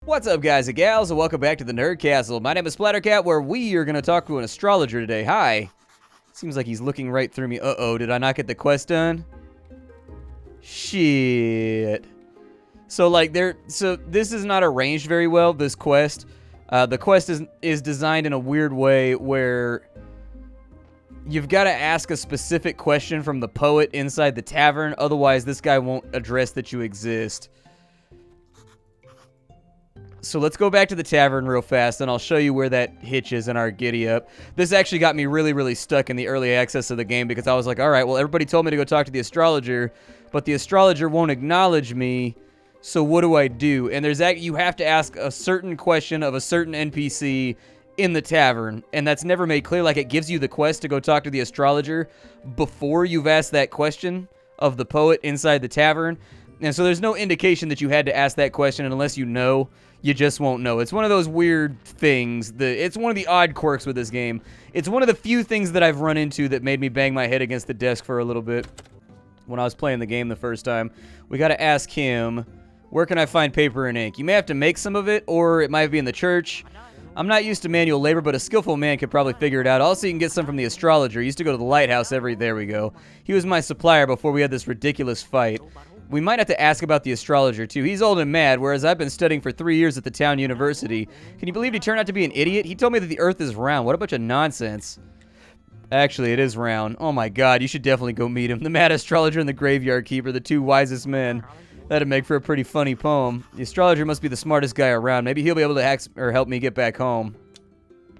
What's up, guys and gals, and welcome back to the Nerd Castle. My name is Splattercat, where we are going to talk to an astrologer today. Hi. Seems like he's looking right through me. Uh-oh, did I not get the quest done? Shit. So this is not arranged very well, this quest. The quest is designed in a weird way where you've got to ask a specific question from the poet inside the tavern, otherwise this guy won't address that you exist. So let's go back to the tavern real fast, and I'll show you where that hitches in our giddy-up. This actually got me really, really stuck in the early access of the game because I was like, all right, well, everybody told me to go talk to the astrologer, but the astrologer won't acknowledge me, so what do I do? And you have to ask a certain question of a certain NPC in the tavern, and that's never made clear. Like, it gives you the quest to go talk to the astrologer before you've asked that question of the poet inside the tavern, and so there's no indication that you had to ask that question, and unless you know, you just won't know. It's one of those weird things. It's one of the odd quirks with this game. It's one of the few things that I've run into that made me bang my head against the desk for a little bit when I was playing the game the first time. We got to ask him, where can I find paper and ink? You may have to make some of it, or it might be in the church. I'm not used to manual labor, but a skillful man could probably figure it out. Also, you can get some from the astrologer. He used to go to the lighthouse there we go. He was my supplier before we had this ridiculous fight. We might have to ask about the astrologer, too. He's old and mad, whereas I've been studying for 3 years at the town university. Can you believe he turned out to be an idiot? He told me that the earth is round. What a bunch of nonsense. Actually, it is round. Oh my god, you should definitely go meet him. The mad astrologer and the graveyard keeper, the two wisest men. That'd make for a pretty funny poem. The astrologer must be the smartest guy around. Maybe he'll be able to help me get back home.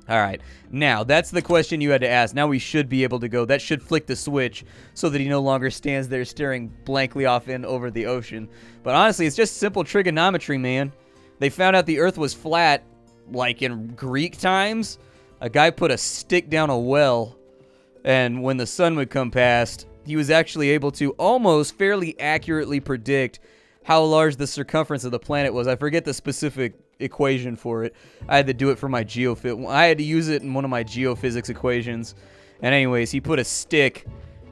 Alright, now, that's the question you had to ask. Now we should be able to go. That should flick the switch so that he no longer stands there staring blankly off in over the ocean. But honestly, it's just simple trigonometry, man. They found out the earth was flat, like in Greek times. A guy put a stick down a well, and when the sun would come past, he was actually able to almost fairly accurately predict how large the circumference of the planet was. I forget the specific equation for it. I had to do it for my I had to use it in one of my geophysics equations. And anyways, he put a stick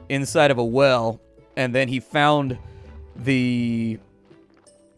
inside of a well, and then he found the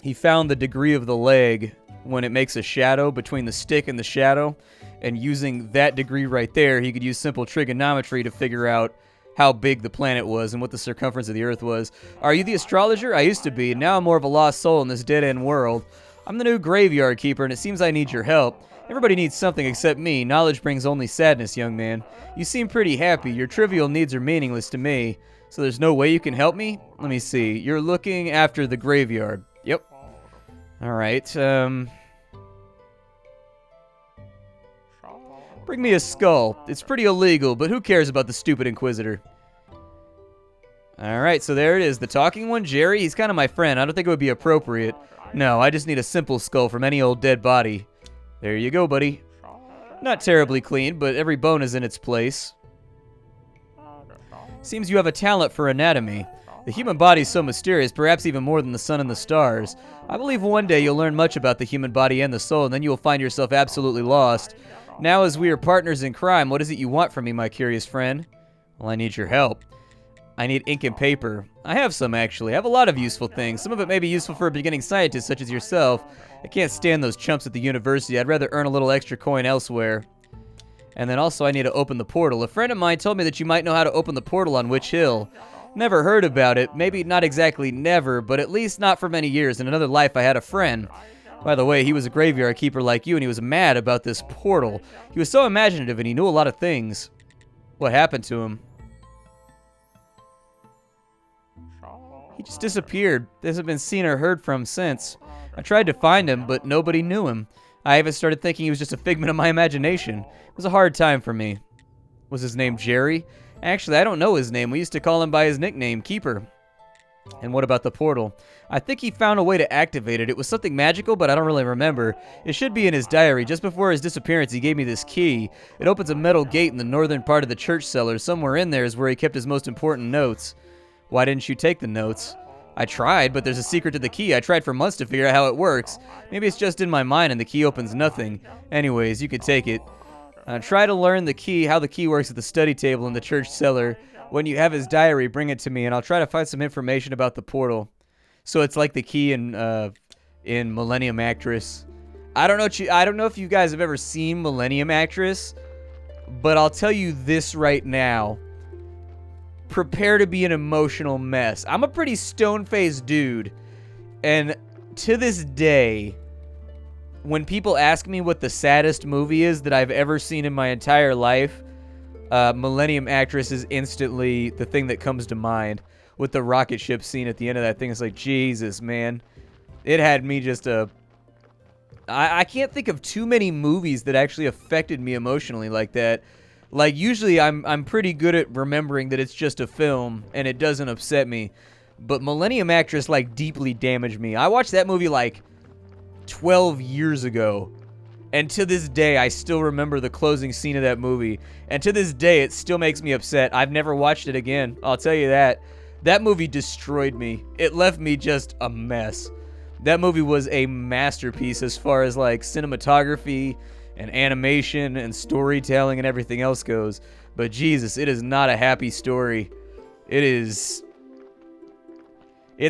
degree of the leg when it makes a shadow between the stick and the shadow. And using that degree right there, he could use simple trigonometry to figure out how big the planet was and what the circumference of the earth was. Are you the astrologer? I used to be, and now I'm more of a lost soul in this dead-end world. I'm the new graveyard keeper, and it seems I need your help. Everybody needs something except me. Knowledge brings only sadness, young man. You seem pretty happy. Your trivial needs are meaningless to me. So there's no way you can help me? Let me see. You're looking after the graveyard. Yep. Alright, bring me a skull. It's pretty illegal, but who cares about the stupid Inquisitor? Alright, so there it is. The talking one, Jerry. He's kind of my friend. I don't think it would be appropriate. No, I just need a simple skull from any old dead body. There you go, buddy. Not terribly clean, but every bone is in its place. Seems you have a talent for anatomy. The human body is so mysterious, perhaps even more than the sun and the stars. I believe one day you'll learn much about the human body and the soul, and then you will find yourself absolutely lost. Now, as we are partners in crime, what is it you want from me, my curious friend? Well, I need your help. I need ink and paper. I have some, actually. I have a lot of useful things. Some of it may be useful for a beginning scientist such as yourself. I can't stand those chumps at the university. I'd rather earn a little extra coin elsewhere. And then also I need to open the portal. A friend of mine told me that you might know how to open the portal on Witch Hill. Never heard about it. Maybe not exactly never, but at least not for many years. In another life, I had a friend. By the way, he was a graveyard keeper like you, and he was mad about this portal. He was so imaginative, and he knew a lot of things. What happened to him? He just disappeared. Hasn't been seen or heard from since. I tried to find him, but nobody knew him. I even started thinking he was just a figment of my imagination. It was a hard time for me. Was his name Jerry? Actually, I don't know his name. We used to call him by his nickname, Keeper. And what about the portal? I think he found a way to activate it. It was something magical, but I don't really remember. It should be in his diary. Just before his disappearance, he gave me this key. It opens a metal gate in the northern part of the church cellar. Somewhere in there is where he kept his most important notes. Why didn't you take the notes? I tried, but there's a secret to the key. I tried for months to figure out how it works. Maybe it's just in my mind and the key opens nothing. Anyways, you could take it. Try to learn the key, how the key works at the study table in the church cellar. When you have his diary, bring it to me, and I'll try to find some information about the portal. So it's like the key in Millennium Actress. I don't know if you guys have ever seen Millennium Actress, but I'll tell you this right now. Prepare to be an emotional mess. I'm a pretty stone-faced dude, and to this day, when people ask me what the saddest movie is that I've ever seen in my entire life, Millennium Actress is instantly the thing that comes to mind. With the rocket ship scene at the end of that thing, it's like, Jesus, man. It had me just I can't think of too many movies that actually affected me emotionally like that. Like, usually I'm pretty good at remembering that it's just a film and it doesn't upset me. But Millennium Actress, like, deeply damaged me. I watched that movie, like, 12 years ago. And to this day, I still remember the closing scene of that movie. And to this day, it still makes me upset. I've never watched it again. I'll tell you that. That movie destroyed me. It left me just a mess. That movie was a masterpiece as far as, like, cinematography and animation and storytelling and everything else goes. But Jesus, it is not a happy story. It's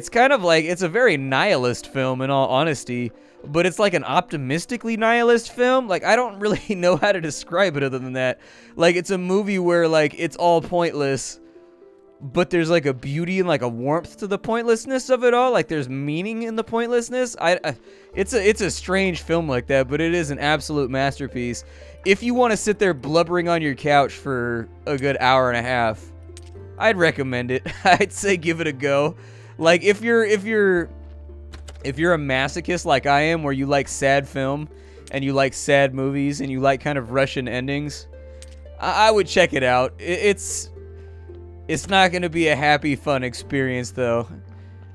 kind of like, it's a very nihilist film in all honesty, but it's like an optimistically nihilist film. Like, I don't really know how to describe it other than that. Like, it's a movie where, like, it's all pointless, but there's, like, a beauty and, like, a warmth to the pointlessness of it all. Like, there's meaning in the pointlessness. It's a strange film like that, but it is an absolute masterpiece. If you want to sit there blubbering on your couch for a good hour and a half, I'd recommend it. I'd say give it a go. Like, if you're a masochist like I am, where you like sad film and you like sad movies and you like kind of Russian endings, I would check it out. It's not going to be a happy, fun experience, though.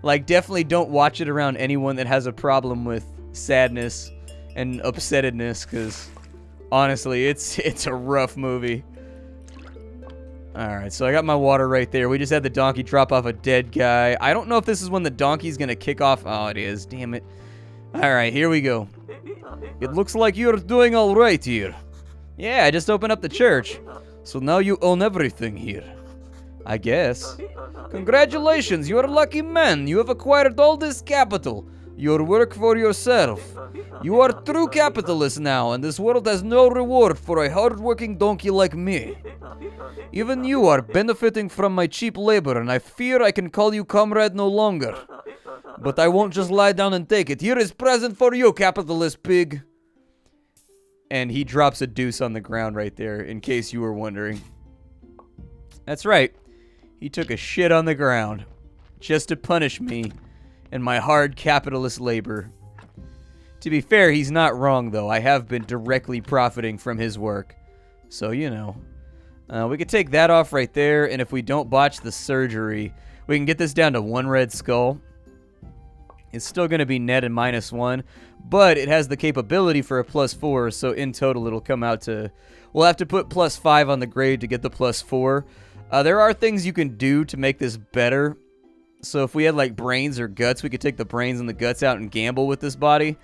Like, definitely don't watch it around anyone that has a problem with sadness and upsettedness, because, honestly, it's a rough movie. Alright, so I got my water right there. We just had the donkey drop off a dead guy. I don't know if this is when the donkey's going to kick off. Oh, it is. Damn it. Alright, here we go. It looks like you're doing all right here. Yeah, I just opened up the church. So now you own everything here. I guess. Congratulations, you're a lucky man. You have acquired all this capital. Your work for yourself. You are a true capitalist now, and this world has no reward for a hard-working donkey like me. Even you are benefiting from my cheap labor, and I fear I can call you comrade no longer. But I won't just lie down and take it. Here is present for you, capitalist pig. And he drops a deuce on the ground right there, in case you were wondering. That's right. He took a shit on the ground, just to punish me and my hard capitalist labor. To be fair, he's not wrong, though. I have been directly profiting from his work. So, you know. We could take that off right there, and if we don't botch the surgery, we can get this down to 1 red skull. It's still going to be net and -1, but it has the capability for a +4, so in total it'll come out to... We'll have to put +5 on the grade to get the +4. There are things you can do to make this better. So if we had, like, brains or guts, we could take the brains and the guts out and gamble with this body.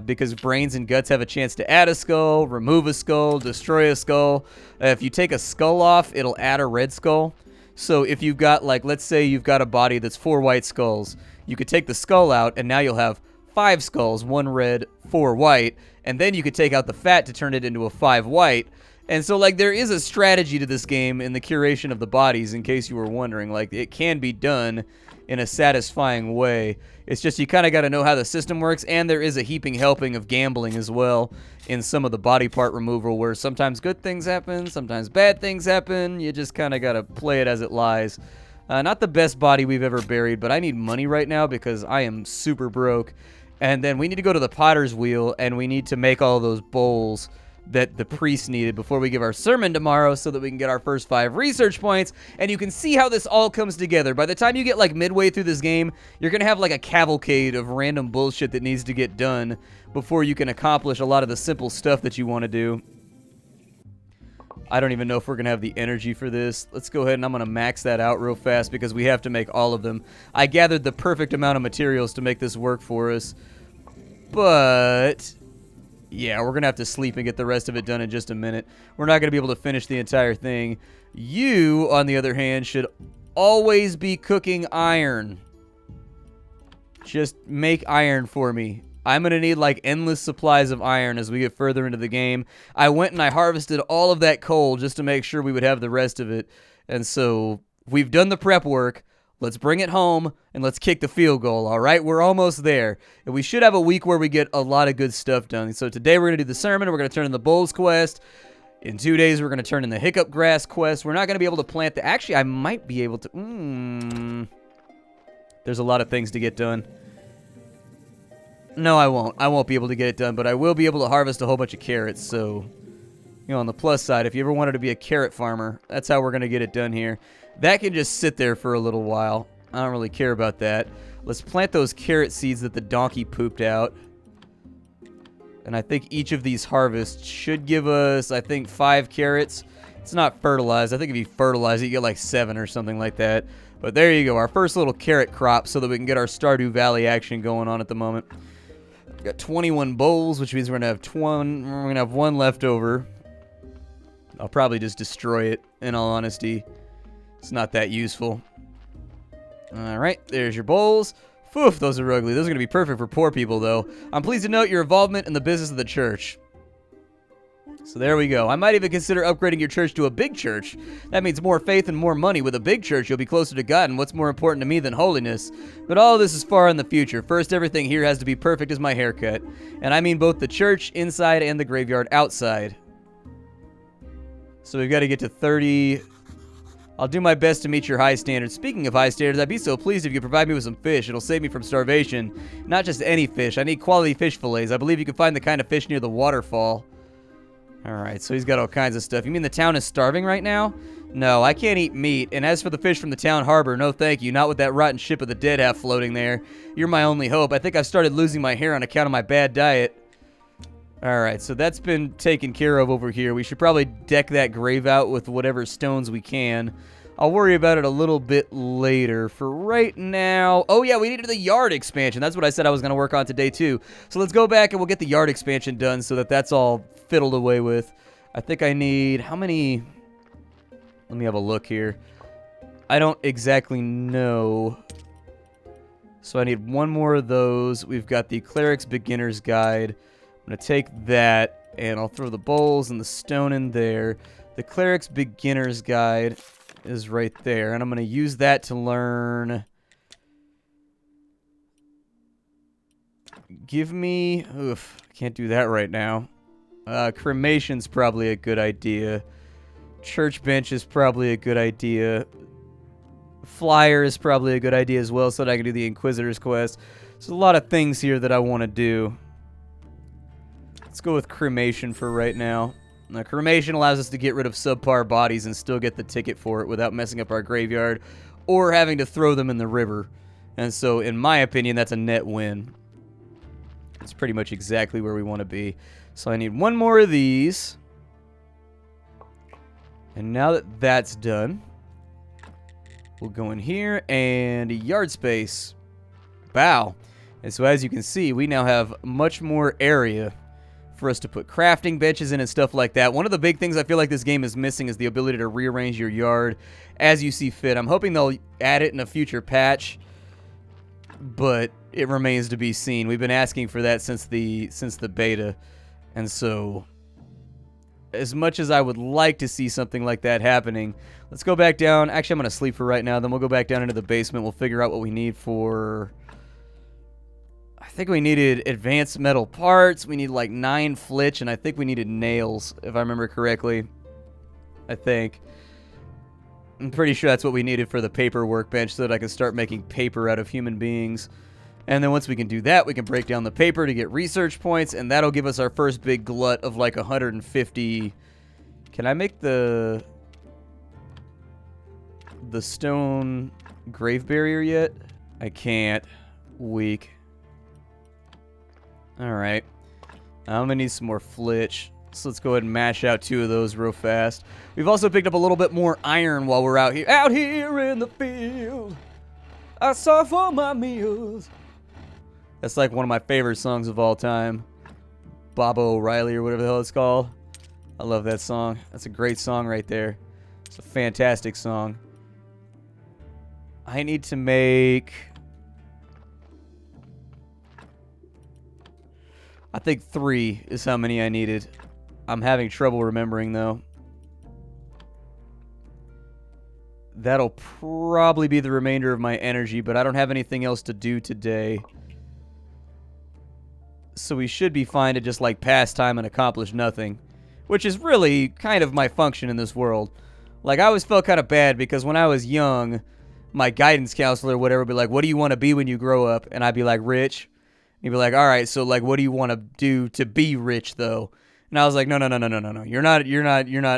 Because brains and guts have a chance to add a skull, remove a skull, destroy a skull. If you take a skull off, it'll add a red skull. So if you've got, like, let's say you've got a body that's 4 white skulls, you could take the skull out, and now you'll have 5 skulls, 1 red, 4 white, and then you could take out the fat to turn it into a 5 white. And so, like, there is a strategy to this game in the curation of the bodies, in case you were wondering. Like, it can be done in a satisfying way. It's just you kind of got to know how the system works, and there is a heaping helping of gambling as well in some of the body part removal, where sometimes good things happen, sometimes bad things happen. You just kind of got to play it as it lies. Not the best body we've ever buried, but I need money right now because I am super broke. And then we need to go to the potter's wheel, and we need to make all those bowls that the priest needed before we give our sermon tomorrow, so that we can get our first 5 research points. And you can see how this all comes together. By the time you get, like, midway through this game, you're gonna have, like, a cavalcade of random bullshit that needs to get done before you can accomplish a lot of the simple stuff that you want to do. I don't even know if we're gonna have the energy for this. Let's go ahead and I'm gonna max that out real fast because we have to make all of them. I gathered the perfect amount of materials to make this work for us, but yeah, we're going to have to sleep and get the rest of it done in just a minute. We're not going to be able to finish the entire thing. You, on the other hand, should always be cooking iron. Just make iron for me. I'm going to need like endless supplies of iron as we get further into the game. I went and I harvested all of that coal just to make sure we would have the rest of it. And so we've done the prep work. Let's bring it home and let's kick the field goal, all right? We're almost there. And we should have a week where we get a lot of good stuff done. So today we're going to do the sermon. We're going to turn in the Bulls quest. In 2 days, we're going to turn in the Hiccup Grass quest. We're not going to be able to plant the... Actually, I might be able to... There's a lot of things to get done. No, I won't. I won't be able to get it done, but I will be able to harvest a whole bunch of carrots. So, you know, on the plus side, if you ever wanted to be a carrot farmer, that's how we're going to get it done here. That can just sit there for a little while. I don't really care about that. Let's plant those carrot seeds that the donkey pooped out. And I think each of these harvests should give us, I think, 5 carrots. It's not fertilized. I think if you fertilize it, you get like 7 or something like that. But there you go, our first little carrot crop so that we can get our Stardew Valley action going on at the moment. We've got 21 bowls, which means we're going to have one left over. I'll probably just destroy it, in all honesty. It's not that useful. All right, there's your bowls. Poof, those are ugly. Those are going to be perfect for poor people, though. I'm pleased to note your involvement in the business of the church. So there we go. I might even consider upgrading your church to a big church. That means more faith and more money. With a big church, you'll be closer to God, and what's more important to me than holiness? But all of this is far in the future. First, everything here has to be perfect as my haircut. And I mean both the church inside and the graveyard outside. So we've got to get to 30... I'll do my best to meet your high standards. Speaking of high standards, I'd be so pleased if you could provide me with some fish. It'll save me from starvation. Not just any fish. I need quality fish fillets. I believe you can find the kind of fish near the waterfall. Alright, so he's got all kinds of stuff. You mean the town is starving right now? No, I can't eat meat. And as for the fish from the town harbor, no thank you. Not with that rotten ship of the dead half floating there. You're my only hope. I think I've started losing my hair on account of my bad diet. Alright, so that's been taken care of over here. We should probably deck that grave out with whatever stones we can. I'll worry about it a little bit later. For right now... Oh, yeah, we needed the yard expansion. That's what I said I was going to work on today, too. So let's go back and we'll get the yard expansion done so that that's all fiddled away with. I think I need... How many... Let me have a look here. I don't exactly know. So I need one more of those. We've got the Cleric's Beginner's Guide. I'm going to take that, and I'll throw the bowls and the stone in there. The Cleric's Beginner's Guide is right there, and I'm going to use that to learn... Give me... Oof, I can't do that right now. Cremation's probably a good idea. Church bench is probably a good idea. Flyer is probably a good idea as well, so that I can do the Inquisitor's quest. There's a lot of things here that I want to do. Let's go with cremation for right now. Now, cremation allows us to get rid of subpar bodies and still get the ticket for it without messing up our graveyard or having to throw them in the river. And so, in my opinion, that's a net win. It's pretty much exactly where we want to be. So I need one more of these. And now that that's done, we'll go in here and yard space. Bow. And so as you can see, we now have much more area for us to put crafting benches in and stuff like that. One of the big things I feel like this game is missing is the ability to rearrange your yard as you see fit. I'm hoping they'll add it in a future patch, but it remains to be seen. We've been asking for that since the beta, and so as much as I would like to see something like that happening, let's go back down. Actually, I'm going to sleep for right now. Then we'll go back down into the basement. We'll figure out what we need for... I think we needed advanced metal parts. We need like 9 flitch, and I think we needed nails, if I remember correctly. I think. I'm pretty sure that's what we needed for the paper workbench so that I can start making paper out of human beings. And then once we can do that, we can break down the paper to get research points, and that'll give us our first big glut of like 150. Can I make the stone grave barrier yet? I can't. Weak. Alright. I'm gonna need some more flitch. So let's go ahead and mash out 2 of those real fast. We've also picked up a little bit more iron while we're out here. Out here in the field, I saw for my meals. That's like one of my favorite songs of all time. Bobo O'Reilly or whatever the hell it's called. I love that song. That's a great song right there. It's a fantastic song. I need to make... I think 3 is how many I needed. I'm having trouble remembering, though. That'll probably be the remainder of my energy, but I don't have anything else to do today. So we should be fine to just, like, pass time and accomplish nothing. Which is really kind of my function in this world. Like, I always felt kind of bad because when I was young, my guidance counselor or whatever would be like, what do you want to be when you grow up? And I'd be like, rich. He'd be like, all right, so, like, what do you want to do to be rich, though? And I was like, no. You're not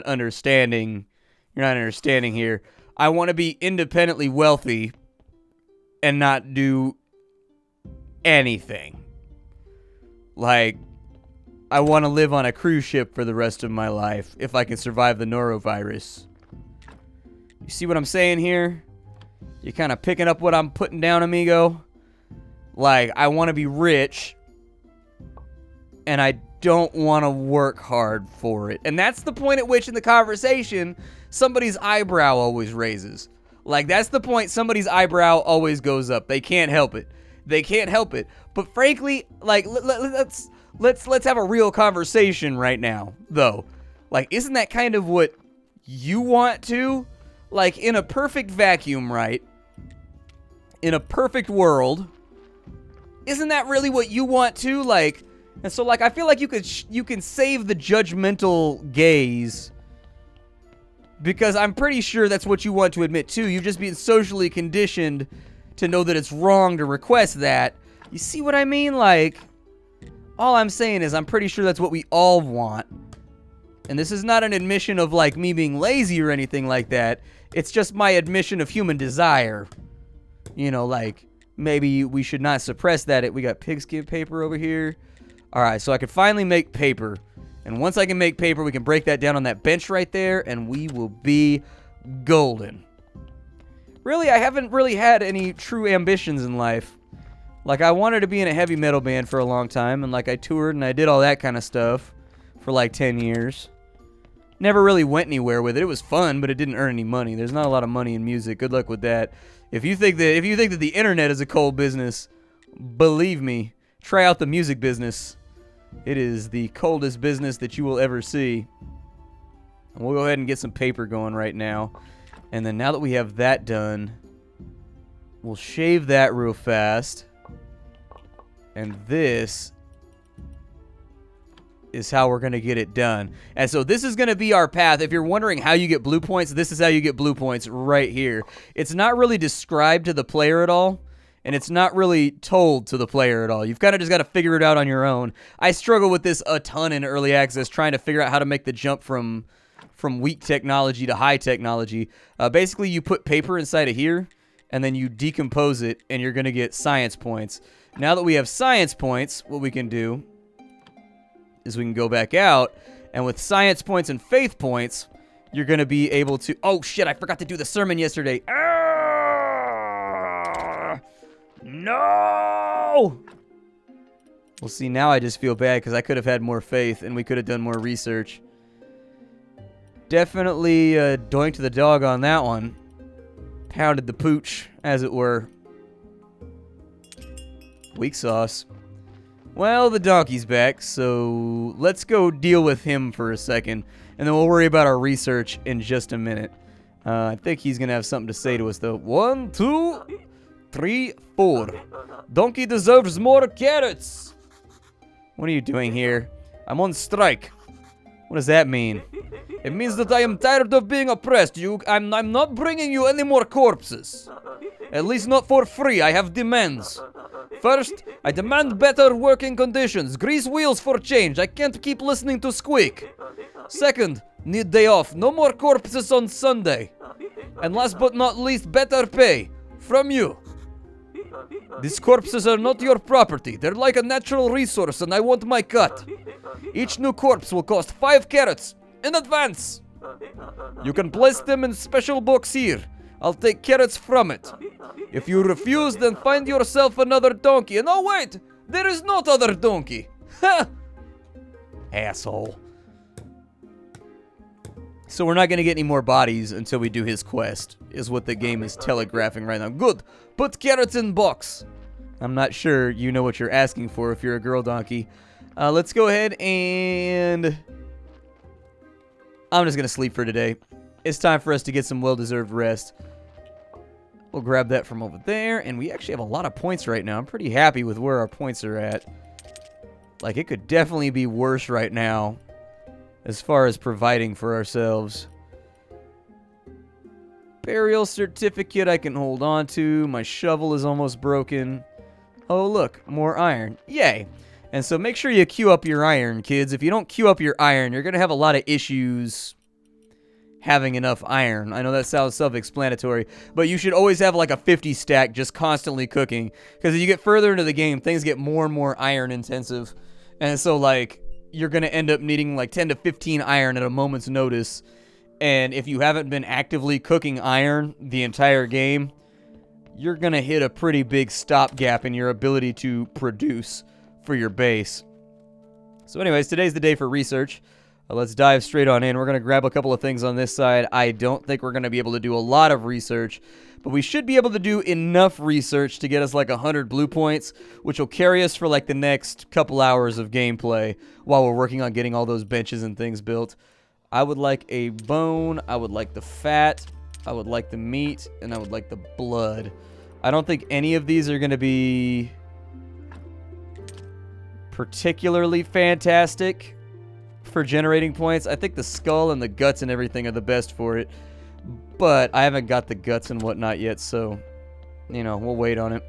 understanding. You're not understanding here. I want to be independently wealthy and not do anything. Like, I want to live on a cruise ship for the rest of my life if I can survive the norovirus. You see what I'm saying here? You kind of picking up what I'm putting down, amigo? Like, I want to be rich, and I don't want to work hard for it. And that's the point at which in the conversation, somebody's eyebrow always raises. Like, that's the point somebody's eyebrow always goes up. They can't help it. They can't help it. But frankly, like, let's have a real conversation right now, though. Like, isn't that kind of what you want to? Like, in a perfect vacuum, right? In a perfect world, isn't that really what you want to? Like, and so, like, I feel like you can save the judgmental gaze, because I'm pretty sure that's what you want to admit too. You've just been socially conditioned to know that it's wrong to request that. You see what I mean? Like, all I'm saying is I'm pretty sure that's what we all want. And this is not an admission of, like, me being lazy or anything like that. It's just my admission of human desire. You know, like, maybe we should not suppress that. We got pigskin paper over here. Alright, so I can finally make paper. And once I can make paper, we can break that down on that bench right there, and we will be golden. Really, I haven't really had any true ambitions in life. Like, I wanted to be in a heavy metal band for a long time, and, like, I toured and I did all that kind of stuff for, like, 10 years. Never really went anywhere with it. It was fun, but it didn't earn any money. There's not a lot of money in music. Good luck with that. If you think that the internet is a cold business, believe me, try out the music business. It is the coldest business that you will ever see. And we'll go ahead and get some paper going right now. And then now that we have that done, we'll shave that real fast. And this is how we're going to get it done. And so this is going to be our path. If you're wondering how you get blue points, this is how you get blue points right here. It's not really described to the player at all. And it's not really told to the player at all. You've kind of just got to figure it out on your own. I struggle with this a ton in early access, trying to figure out how to make the jump from weak technology to high technology. Basically, you put paper inside of here, and then you decompose it, and you're going to get science points. Now that we have science points, what we can do is we can go back out, and with science points and faith points, you're going to be able to... Oh, shit, I forgot to do the sermon yesterday. No! Well, see, now I just feel bad because I could have had more faith and we could have done more research. Definitely doink to the dog on that one. Pounded the pooch, as it were. Weak sauce. Well, the donkey's back, so let's go deal with him for a second, and then we'll worry about our research in just a minute. I think he's going to have something to say to us, though. 1, 2... 3, 4. Donkey deserves more carrots. What are you doing here? I'm on strike. What does that mean? It means that I am tired of being oppressed. I'm not bringing you any more corpses. At least not for free. I have demands. First, I demand better working conditions. Grease wheels for change. I can't keep listening to squeak. Second, need day off. No more corpses on Sunday. And last but not least, better pay. From you. These corpses are not your property. They're like a natural resource, and I want my cut. Each new corpse will cost 5 carrots in advance. You can place them in special box here. I'll take carrots from it. If you refuse, then find yourself another donkey. And oh wait, there is no other donkey. Ha! Asshole. So we're not going to get any more bodies until we do his quest, is what the game is telegraphing right now. Good. Put carrots in box. I'm not sure you know what you're asking for if you're a girl donkey. Let's go ahead and... I'm just going to sleep for today. It's time for us to get some well-deserved rest. We'll grab that from over there, and we actually have a lot of points right now. I'm pretty happy with where our points are at. Like, it could definitely be worse right now as far as providing for ourselves. Burial certificate I can hold on to. My shovel is almost broken. Oh, look, more iron. Yay. And so make sure you queue up your iron, kids. If you don't queue up your iron, you're going to have a lot of issues having enough iron. I know that sounds self-explanatory, but you should always have like a 50 stack just constantly cooking. Because as you get further into the game, things get more and more iron intensive. And so like you're going to end up needing like 10 to 15 iron at a moment's notice. And if you haven't been actively cooking iron the entire game, you're going to hit a pretty big stopgap in your ability to produce for your base. So anyways, today's the day for research. Let's dive straight on in. We're going to grab a couple of things on this side. I don't think we're going to be able to do a lot of research, but we should be able to do enough research to get us like 100 blue points, which will carry us for like the next couple hours of gameplay while we're working on getting all those benches and things built. I would like a bone, I would like the fat, I would like the meat, and I would like the blood. I don't think any of these are going to be particularly fantastic for generating points. I think the skull and the guts and everything are the best for it, but I haven't got the guts and whatnot yet, so, you know, we'll wait on it.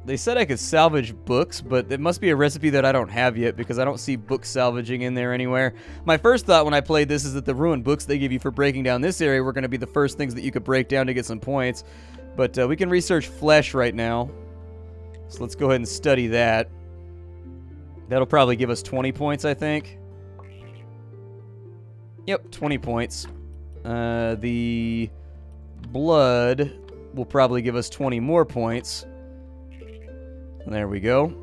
They said I could salvage books, but it must be a recipe that I don't have yet because I don't see book salvaging in there anywhere. My first thought when I played this is that the ruined books they give you for breaking down this area were going to be the first things that you could break down to get some points, but we can research flesh right now. So let's go ahead and study that. That'll probably give us 20 points, I think. Yep, 20 points. The blood will probably give us 20 more points. There we go.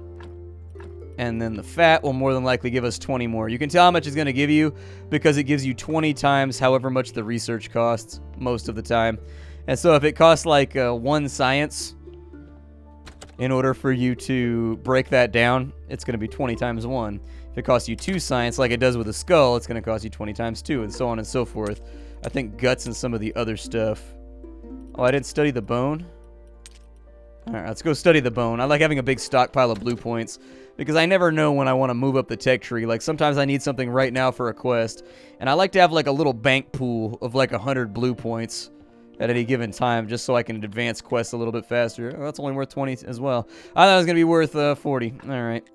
And then the fat will more than likely give us 20 more. You can tell how much it's going to give you because it gives you 20 times however much the research costs most of the time. And so if it costs like 1 science in order for you to break that down, it's going to be 20 times 1. If it costs you 2 science, like it does with a skull, it's going to cost you 20 times 2, and so on and so forth. I think guts and some of the other stuff. Oh, I didn't study the bone? Alright, let's go study the bone. I like having a big stockpile of blue points, because I never know when I want to move up the tech tree. Like, sometimes I need something right now for a quest, and I like to have, like, a little bank pool of, like, 100 blue points at any given time, just so I can advance quests a little bit faster. Oh, that's only worth 20 as well. I thought it was going to be worth 40. Alright.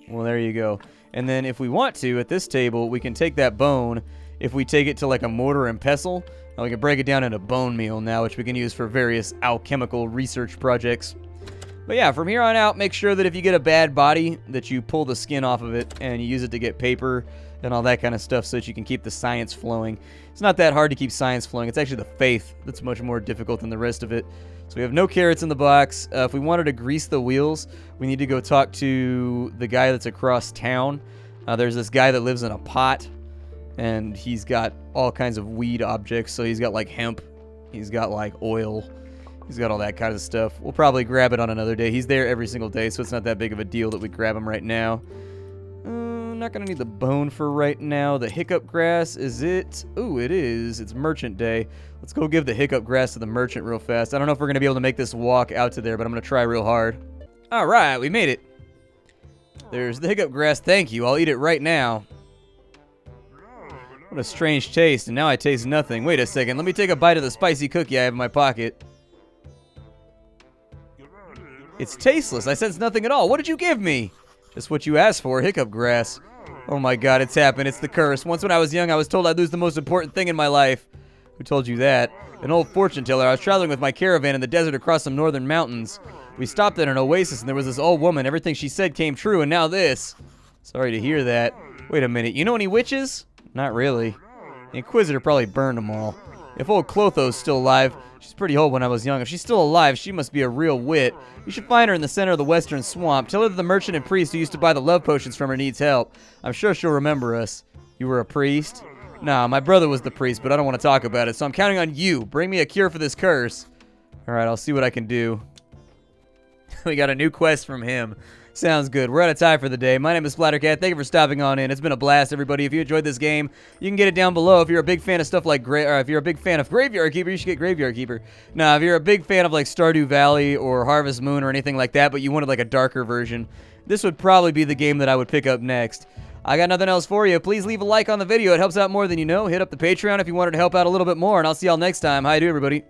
Well, there you go. And then if we want to, at this table, we can take that bone. If we take it to, like, a mortar and pestle, we can break it down into bone meal now, which we can use for various alchemical research projects. But yeah, from here on out, make sure that if you get a bad body, that you pull the skin off of it and you use it to get paper and all that kind of stuff so that you can keep the science flowing. It's not that hard to keep science flowing. It's actually the faith that's much more difficult than the rest of it. So we have no carrots in the box. If we wanted to grease the wheels, we need to go talk to the guy that's across town. There's this guy that lives in a pot, and he's got all kinds of weed objects. So he's got like hemp, he's got like oil, he's got all that kind of stuff. We'll probably grab it on another day. He's there every single day, so it's not that big of a deal that we grab him right now. Not gonna need the bone for right now. The hiccup grass, is it? Ooh, it is. It's merchant day. Let's go give the hiccup grass to the merchant real fast. I don't know if we're gonna be able to make this walk out to there, but I'm gonna try real hard. All right, we made it. There's the hiccup grass. Thank you. I'll eat it right now. What a strange taste, and now I taste nothing. Wait a second. Let me take a bite of the spicy cookie I have in my pocket. It's tasteless. I sense nothing at all. What did you give me? Just what you asked for, hiccup grass. Oh my god, it's happened. It's the curse. Once when I was young, I was told I'd lose the most important thing in my life. Who told you that? An old fortune teller. I was traveling with my caravan in the desert across some northern mountains. We stopped at an oasis, and there was this old woman. Everything she said came true, and now this. Sorry to hear that. Wait a minute. You know any witches? Not really. The Inquisitor probably burned them all. If old Clotho's still alive, she's pretty old when I was young. If she's still alive, she must be a real wit. You should find her in the center of the western swamp. Tell her that the merchant and priest who used to buy the love potions from her needs help. I'm sure she'll remember us. You were a priest? Nah, my brother was the priest, but I don't want to talk about it, so I'm counting on you. Bring me a cure for this curse. Alright, I'll see what I can do. We got a new quest from him. Sounds good. We're out of time for the day. My name is Splattercat. Thank you for stopping on in. It's been a blast, everybody. If you enjoyed this game, you can get it down below. If you're a big fan of stuff like if you're a big fan of Graveyard Keeper, you should get Graveyard Keeper. Now, if you're a big fan of like Stardew Valley or Harvest Moon or anything like that, but you wanted like a darker version, this would probably be the game that I would pick up next. I got nothing else for you. Please leave a like on the video. It helps out more than you know. Hit up the Patreon if you wanted to help out a little bit more, and I'll see y'all next time. How you do, everybody?